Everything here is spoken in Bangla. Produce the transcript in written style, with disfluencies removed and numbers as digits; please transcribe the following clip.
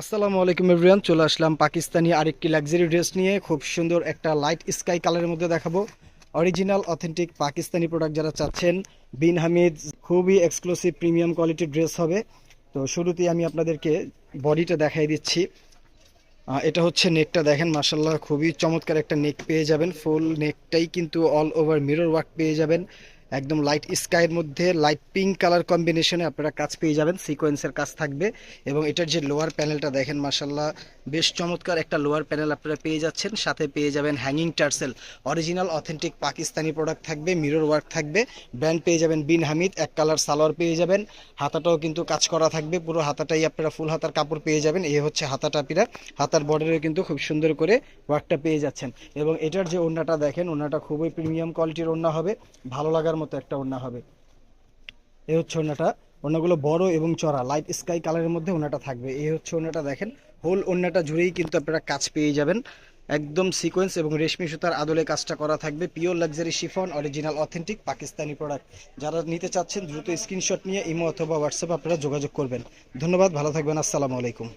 আসসালামু আলাইকুম এভরিওয়ান, চলে আসলাম পাকিস্তানি আরেকটি লাক্সারি ড্রেস নিয়ে। খুব সুন্দর একটা লাইট স্কাই কালারের মধ্যে দেখাবো। অরিজিনাল অথেন্টিক পাকিস্তানি প্রোডাক্ট যারা চাচ্ছেন, বিন হামিদ, খুবই এক্সক্লুসিভ প্রিমিয়াম কোয়ালিটির ড্রেস হবে। তো শুরুতেই আমি আপনাদেরকে বডিটা দেখাই দিচ্ছি। এটা হচ্ছে নেকটা, দেখেন মাশাল্লাহ খুবই চমৎকার একটা নেক পেয়ে যাবেন। ফুল নেকটাই কিন্তু অল ওভার মিরর ওয়ার্ক পেয়ে যাবেন। একদম লাইট স্কাইয়ের মধ্যে লাইট পিঙ্ক কালার কম্বিনেশনে আপনারা কাজ পেয়ে যাবেন, সিকোয়েন্সের কাজ থাকবে। এবং এটার যে লোয়ার প্যানেলটা দেখেন মাশাল্লাহ, বেশ চমৎকার একটা লোয়ার প্যানেল আপনারা পেয়ে যাচ্ছেন। সাথে পেয়ে যাবেন hanging tassel, original authentic Pakistani product থাকবে, মিরর ওয়ার্ক থাকবে। ব্র্যান্ড পেয়ে যাবেন বিন হামিদ, এক কালার সালোয়ার পেয়ে যাবেন। হাতাটাও কিন্তু কাজ করা থাকবে, পুরো হাতাটাই আপনারা ফুল হাতার কাপড় পেয়ে যাবেন। এই হচ্ছে হাতাটা, আপনারা হাতার বর্ডারে কিন্তু খুব সুন্দর করে ওয়ার্কটা পেয়ে যাচ্ছেন। এবং এটার যে ওড়নাটা দেখেন, ওড়নাটা খুবই প্রিমিয়াম কোয়ালিটির ওড়না হবে, ভালো লাগার মতো একটা ওড়না হবে। এই হচ্ছে ওড়নাটা। ওড়নাগুলো বড় এবং চড়া লাইট স্কাই কালারের মধ্যে ওড়নাটা থাকবে। এই হচ্ছে ওড়নাটা দেখেন, হোল ওড়নাটা জুড়েই কিন্তু আপনারা কাজ পেয়ে যাবেন। একদম সিকোয়েন্স এবং রেশমি সুতার আদলে কাজটা করা থাকবে। Pure luxury chiffon, original authentic Pakistani product. যারা নিতে চাচ্ছেন দ্রুত স্ক্রিনশট নিয়ে ইমো অথবা হোয়াটসঅ্যাপে আপনারা যোগাযোগ করবেন। ধন্যবাদ, ভালো থাকবেন, আসসালামু আলাইকুম।